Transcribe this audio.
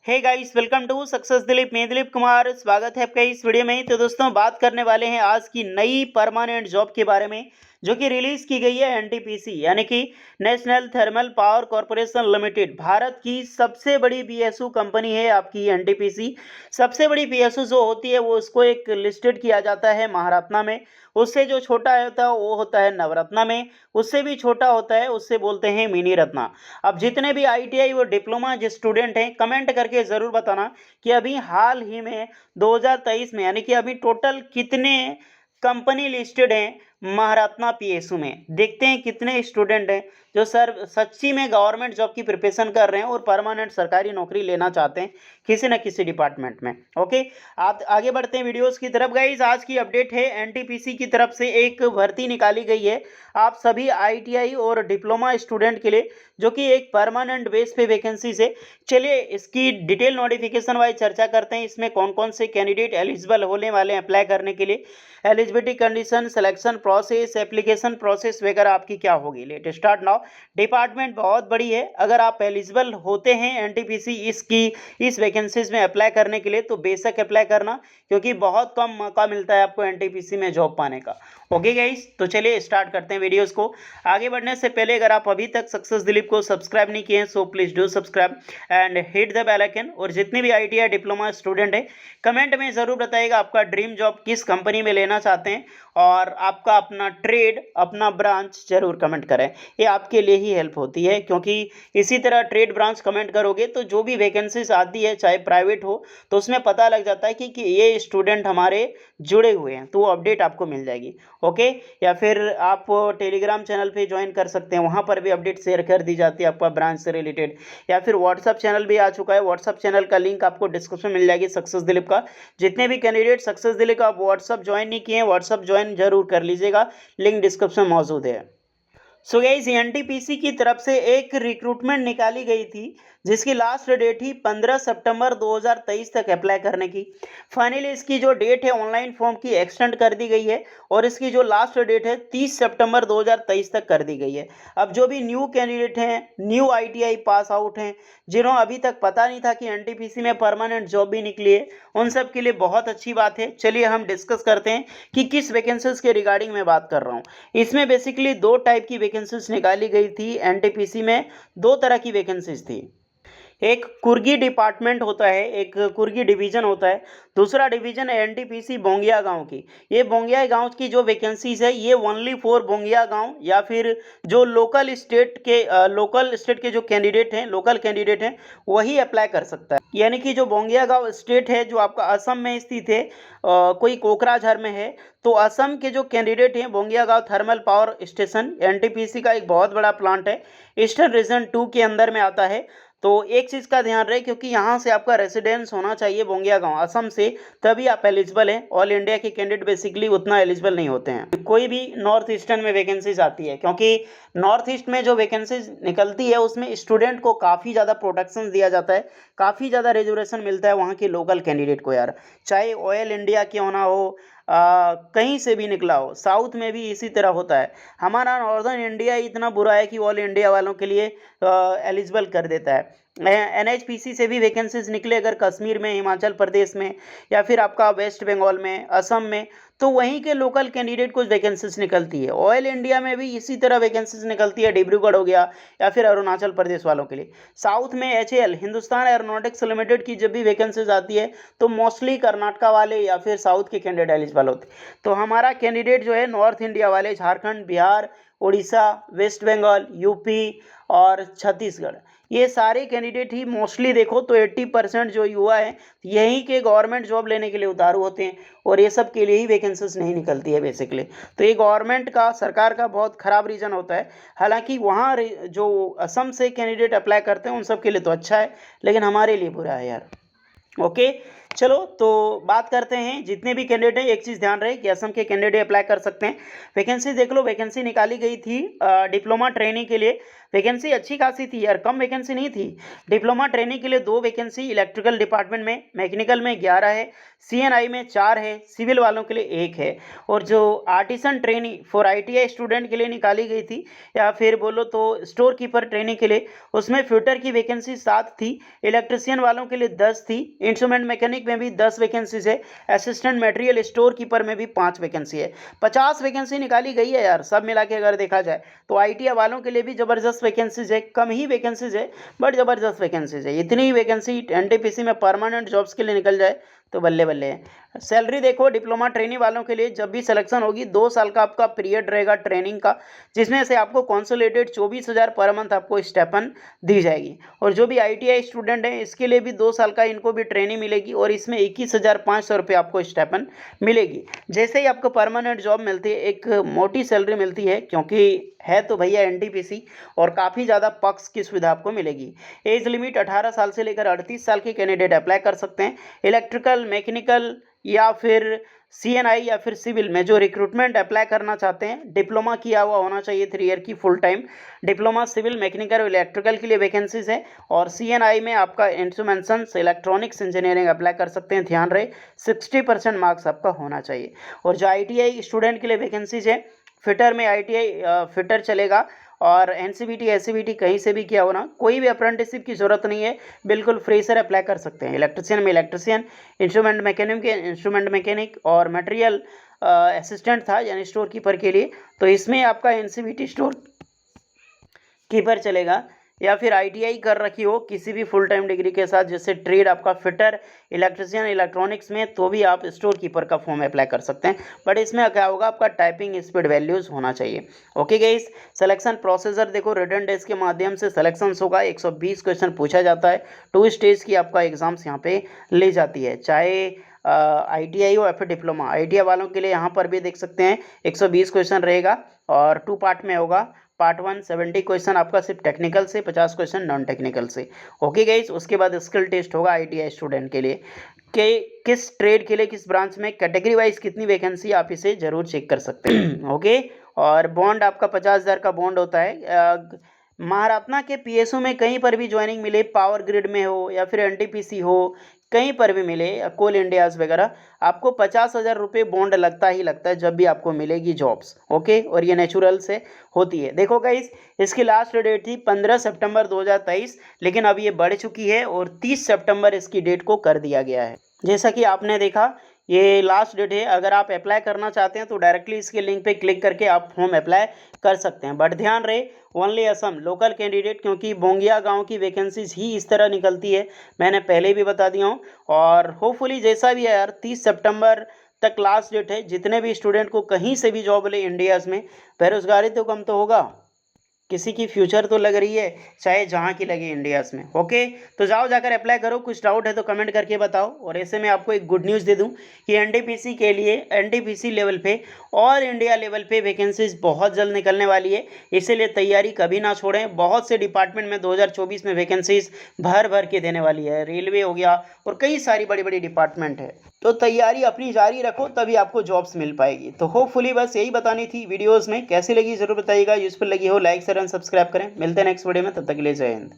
Hey guys, welcome to success Dilip. मैं दिलीप कुमार, स्वागत है आपका इस वीडियो में। तो दोस्तों, बात करने वाले हैं आज की नई परमानेंट जॉब के बारे में, जो कि रिलीज की गई है एनटीपीसी यानी कि national thermal power corporation limited. Bharat की सबसे बड़ी पीएसयू कंपनी है आपकी एनटीपीसी। सबसे बड़ी पीएसयू जो होती है वो उसको एक लिस्टेड किया जाता है महारत्ना में। उससे जो छोटा होता है वो होता है नवरत्ना में। उससे भी छोटा होता है उससे बोलते हैं मिनी रत्ना। अब जितने भी आईटीआई और डिप्लोमा जो स्टूडेंट हैं, कमेंट करके ज़रूर बताना कि अभी हाल ही में 2023 में यानी कि अभी टोटल कितने कंपनी लिस्टेड हैं महारत्ना पीएसयू में। देखते हैं कितने स्टूडेंट हैं जो सर सच्ची में गवर्नमेंट जॉब की प्रिपरेशन कर रहे हैं और परमानेंट सरकारी नौकरी लेना चाहते हैं किसी न किसी डिपार्टमेंट में। ओके, आप आगे बढ़ते हैं वीडियोस की तरफ। गाइज, आज की अपडेट है एनटीपीसी की तरफ से एक भर्ती निकाली गई है आप सभी आईटीआई और डिप्लोमा स्टूडेंट के लिए, जो कि एक परमानेंट बेस पे वैकेंसी से। चलिए इसकी डिटेल नोटिफिकेशन वाइज चर्चा करते हैं। इसमें कौन कौन से कैंडिडेट एलिजिबल होने वाले हैं अप्लाई करने के लिए, eligibility condition, selection process, application process वगैरह आपकी क्या होगी। Let start now. डिपार्टमेंट बहुत बड़ी है। अगर आप एलिजिबल होते हैं एनटीपीसी इस वैकेंसीज में अप्लाई करने के लिए तो बेशक अप्लाई करना, क्योंकि बहुत कम मौका मिलता है आपको एनटीपीसी में जॉब पाने का। ओके गाइस, तो चलिए स्टार्ट करते हैं वीडियोस को। आगे बढ़ने से पहले अगर आप अभी तक सक्सेस दिलीप को सब्सक्राइब नहीं किए हैं so please do subscribe and hit the bell icon. और जितने भी आईटीआई डिप्लोमा स्टूडेंट है, कमेंट में ज़रूर बताइएगा आपका ड्रीम जॉब किस कंपनी में लेना चाहते हैं, और आपका अपना ट्रेड, अपना ब्रांच जरूर कमेंट करें। ये आपके लिए ही हेल्प होती है, क्योंकि इसी तरह ट्रेड ब्रांच कमेंट करोगे तो जो भी वैकेंसीज आती है चाहे प्राइवेट हो तो उसमें पता लग जाता है कि ये स्टूडेंट हमारे जुड़े हुए हैं, तो वो अपडेट आपको मिल जाएगी। ओके, या फिर आप टेलीग्राम चैनल पे ज्वाइन कर सकते हैं, वहाँ पर भी अपडेट शेयर कर दी जाती है आपका ब्रांच से रिलेटेड। या फिर व्हाट्सअप चैनल भी आ चुका है, व्हाट्सअप चैनल का लिंक आपको डिस्क्रिप्शन में मिल जाएगी सक्सेस दिलीप का। जितने भी कैंडिडेट सक्सेस दिलीप का व्हाट्सअप ज्वाइन नहीं किए हैं, व्हाट्सअप ज्वाइन जरूर कर लीजिएगा, लिंक डिस्क्रिप्शन में मौजूद है। सो गाइस, एनटीपीसी की तरफ से एक रिक्रूटमेंट निकाली गई थी जिसकी लास्ट डेट थी 15 सितंबर 2023 तक अप्लाई करने की। फाइनली इसकी जो डेट है ऑनलाइन फॉर्म की एक्सटेंड कर दी गई है और इसकी जो लास्ट डेट है 30 सितंबर 2023 तक कर दी गई है। अब जो भी न्यू कैंडिडेट हैं, न्यू आईटीआई पास आउट हैं, जिन्होंने अभी तक पता नहीं था कि एनटीपीसी में परमानेंट जॉब भी निकली है, उन सब के लिए बहुत अच्छी बात है। चलिए हम डिस्कस करते हैं कि किस वैकेंसीज के रिगार्डिंग मैं बात कर रहा हूँ। इसमें बेसिकली दो टाइप की वैकेंसीज निकाली गई थी एनटीपीसी में। दो तरह की वैकेंसीज थी। एक कुर्गी डिपार्टमेंट होता है, एक कुर्गी डिवीजन होता है, दूसरा डिवीजन है एनटीपीसी बोंगिया गांव की। ये बोंगिया गांव की जो वैकेंसीज है ये ओनली फॉर बोंगिया गांव या फिर जो लोकल स्टेट के जो कैंडिडेट हैं, लोकल कैंडिडेट हैं, वही अप्लाई कर सकता है। यानी कि जो बोंगिया गांव स्टेट है जो आपका असम में स्थित है, कोई कोकराझार में है, तो असम के जो कैंडिडेट हैं, बोंगिया गांव थर्मल पावर स्टेशन एनटीपीसी का एक बहुत बड़ा प्लांट है, ईस्टर्न रीजन 2 के अंदर में आता है। तो एक चीज़ का ध्यान रहे, क्योंकि यहाँ से आपका रेसिडेंस होना चाहिए बोंगिया गांव असम से, तभी आप एलिजिबल हैं। ऑल इंडिया के कैंडिडेट बेसिकली उतना एलिजिबल नहीं होते हैं। कोई भी नॉर्थ ईस्टर्न में वैकेंसीज आती है, क्योंकि नॉर्थ ईस्ट में जो वैकेंसीज निकलती है उसमें स्टूडेंट को काफ़ी ज़्यादा प्रोटेक्शन दिया जाता है, काफ़ी ज़्यादा रिजर्वेशन मिलता है वहाँ के लोकल कैंडिडेट को यार। चाहे ऑयल इंडिया क्यों ना हो, कहीं से भी निकला हो, साउथ में भी इसी तरह होता है। हमारा नॉर्दर्न इंडिया इतना बुरा है कि ऑल इंडिया वालों के लिए एलिजिबल कर देता है। एनएचपीसी से भी वैकेंसीज निकले अगर कश्मीर में, हिमाचल प्रदेश में, या फिर आपका वेस्ट बंगाल में, असम में, तो वहीं के लोकल कैंडिडेट को वैकेंसीज निकलती है। ऑयल इंडिया में भी इसी तरह वैकेंसीज निकलती है, डिब्रूगढ़ हो गया या फिर अरुणाचल प्रदेश वालों के लिए। साउथ में एचएएल, हिंदुस्तान एरोनॉटिक्स लिमिटेड की जब भी वैकेंसीज आती है तो मोस्टली कर्नाटका वाले या फिर साउथ के कैंडिडेट एलिजिबल होते। तो हमारा कैंडिडेट जो है नॉर्थ इंडिया वाले, झारखंड, बिहार, उड़ीसा, वेस्ट बंगाल, यूपी और छत्तीसगढ़, ये सारे कैंडिडेट ही मोस्टली देखो तो 80% जो युवा है यहीं के गवर्नमेंट जॉब लेने के लिए उतारू होते हैं, और ये सब के लिए ही वैकेंसीज नहीं निकलती है बेसिकली। तो ये गवर्नमेंट का, सरकार का बहुत खराब रीजन होता है। हालांकि वहाँ जो असम से कैंडिडेट अप्लाई करते हैं उन सब के लिए तो अच्छा है, लेकिन हमारे लिए बुरा है यार। ओके, चलो तो बात करते हैं, जितने भी कैंडिडेट हैं एक चीज़ ध्यान रहे कि असम के कैंडिडेट अप्लाई कर सकते हैं। वैकेंसी देख लो, वैकेंसी निकाली गई थी डिप्लोमा ट्रेनिंग के लिए। वैकेंसी अच्छी खासी थी यार, कम वैकेंसी नहीं थी। डिप्लोमा ट्रेनिंग के लिए 2 वैकेंसी, इलेक्ट्रिकल डिपार्टमेंट में, मैकेनिकल में 11 है, सीएनआई में 4 है, सिविल वालों के लिए 1 है। और जो artisan training for ITI student के लिए निकाली गई थी, या फिर बोलो तो स्टोर कीपर ट्रेनिंग के लिए, उसमें फिटर की वैकेंसी 7 थी, इलेक्ट्रिशियन वालों के लिए 10 थी, इंस्ट्रूमेंट मैकेनिक में भी 10 वैकेंसीज है, असिस्टेंट मटेरियल स्टोर कीपर में भी 5 वैकेंसी है। 50 वैकेंसी निकाली गई है यार, सब मिला के अगर देखा जाए तो आईटीआई वालों के लिए भी ज़बरदस्त वैकेंसीज है। कम ही वैकेंसीज है बट ज़बरदस्त वैकेंसीज है। इतनी ही वैकेंसी एनटीपीसी में परमानेंट जॉब्स के लिए निकल जाए तो बल्ले बल्ले है। सैलरी देखो, डिप्लोमा ट्रेनिंग वालों के लिए जब भी सिलेक्शन होगी 2 साल का आपका पीरियड रहेगा ट्रेनिंग का, जिसमें से आपको कंसोलिडेटेड 24,000 पर मंथ आपको स्टेपन दी जाएगी। और जो भी आईटीआई स्टूडेंट हैं इसके लिए भी 2 साल का इनको भी ट्रेनिंग मिलेगी और इसमें 21,500 रुपये आपको स्टेपन मिलेगी। जैसे ही आपको परमानेंट जॉब मिलती है एक मोटी सैलरी मिलती है, क्योंकि है तो भैया एनटीपीसी, और काफ़ी ज़्यादा पक्ष की सुविधा आपको मिलेगी। एज लिमिट 18 साल से लेकर 38 साल के कैंडिडेट अप्लाई कर सकते हैं। इलेक्ट्रिकल, मैकेनिकल या फिर सीएनआई या फिर सिविल में जो रिक्रूटमेंट अप्लाई करना चाहते हैं, डिप्लोमा किया हुआ होना चाहिए 3 ईयर की full time. Diploma civil, mechanical और इलेक्ट्रिकल के लिए वैकेंसीज है। और सीएनआई में आपका इंस्ट्रूमेंट्स इलेक्ट्रॉनिक्स इंजीनियरिंग अप्लाई कर सकते हैं। ध्यान रहे 60% मार्क्स आपका होना चाहिए। और जो आईटीआई स्टूडेंट के लिए वैकेंसीज है, फिटर में आईटीआई फिटर चलेगा, और एनसीबीटी एससीबीटी कहीं से भी किया हो ना, कोई भी अप्रेंटिसशिप की ज़रूरत नहीं है, बिल्कुल फ्रेशर अप्लाई कर सकते हैं। इलेक्ट्रिशियन में इलेक्ट्रिशियन, इंस्ट्रूमेंट मैकेनिक के इंस्ट्रूमेंट मैकेनिक, और मटेरियल असिस्टेंट था यानी स्टोर कीपर के लिए, तो इसमें आपका एनसीबीटी स्टोर कीपर चलेगा। या फिर आईटीआई कर रखी हो किसी भी फुल टाइम डिग्री के साथ, जैसे ट्रेड आपका फिटर, इलेक्ट्रिशियन, इलेक्ट्रॉनिक्स में, तो भी आप स्टोर कीपर का फॉर्म अप्लाई कर सकते हैं। बट इसमें क्या होगा, आपका टाइपिंग स्पीड वैल्यूज़ होना चाहिए। ओके गाइस, सिलेक्शन प्रोसीजर देखो, रिटन टेस्ट के माध्यम से सिलेक्शन होगा। 120 क्वेश्चन पूछा जाता है। 2 स्टेज की आपका एग्जाम्स यहाँ पे ली जाती है, चाहे आईटीआई हो या फिर डिप्लोमा। आईटीआई वालों के लिए यहाँ पर भी देख सकते हैं 120 क्वेश्चन रहेगा और 2 पार्ट में होगा। पार्ट 1 70 क्वेश्चन आपका सिर्फ टेक्निकल से, 50 क्वेश्चन नॉन टेक्निकल से। ओके गाइस, उसके बाद स्किल टेस्ट होगा आईटीआई स्टूडेंट के लिए कि किस ट्रेड के लिए, किस ब्रांच में, कैटेगरी वाइज कितनी वैकेंसी, आप इसे जरूर चेक कर सकते हैं। ओके, और बॉन्ड आपका 50,000 का बॉन्ड होता है। महारत्ना के पीएसयू में कहीं पर भी ज्वाइनिंग मिले, पावर ग्रिड में हो या फिर एनटीपीसी हो, कहीं पर भी मिले, कोल इंडियाज वगैरह, आपको 50,000 रुपये बॉन्ड लगता ही लगता है जब भी आपको मिलेगी जॉब्स। ओके, और ये नेचुरल से होती है। देखो गाइस, इसकी लास्ट डेट थी 15 सितंबर 2023, लेकिन अब ये बढ़ चुकी है और 30 सितंबर इसकी डेट को कर दिया गया है। जैसा कि आपने देखा, ये लास्ट डेट है। अगर आप अप्लाई करना चाहते हैं तो डायरेक्टली इसके लिंक पे क्लिक करके आप फॉर्म अप्लाई कर सकते हैं। बट ध्यान रहे, ओनली असम लोकल कैंडिडेट, क्योंकि बोंगिया गांव की वैकेंसीज ही इस तरह निकलती है, मैंने पहले भी बता दिया हूँ। और होपफुली जैसा भी है यार, 30 सितंबर तक लास्ट डेट है। जितने भी स्टूडेंट को कहीं से भी जॉब मिले इंडियाज़ में, बेरोजगारी तो कम तो होगा, किसी की फ्यूचर तो लग रही है, चाहे जहाँ की लगे इंडियाज़ में। ओके, तो जाओ जाकर अप्लाई करो। कुछ डाउट है तो कमेंट करके बताओ। और ऐसे में आपको एक गुड न्यूज़ दे दूं कि एनटीपीसी के लिए, एनटीपीसी लेवल पे, ऑल इंडिया लेवल पे वैकेंसीज बहुत जल्द निकलने वाली है, इसीलिए तैयारी कभी ना छोड़ें। बहुत से डिपार्टमेंट में 2024 में वैकेंसीज भर भर के देने वाली है। रेलवे हो गया और कई सारी बड़ी बड़ी डिपार्टमेंट है, तो तैयारी अपनी जारी रखो, तभी आपको जॉब्स मिल पाएगी। तो होपफुली बस यही बतानी थी वीडियोस में। कैसी लगी जरूर बताइएगा, यूजफुल लगी हो लाइक शेयर एंड सब्सक्राइब करें। मिलते हैं नेक्स्ट वीडियो में, तब तक के लिए जय हिंद।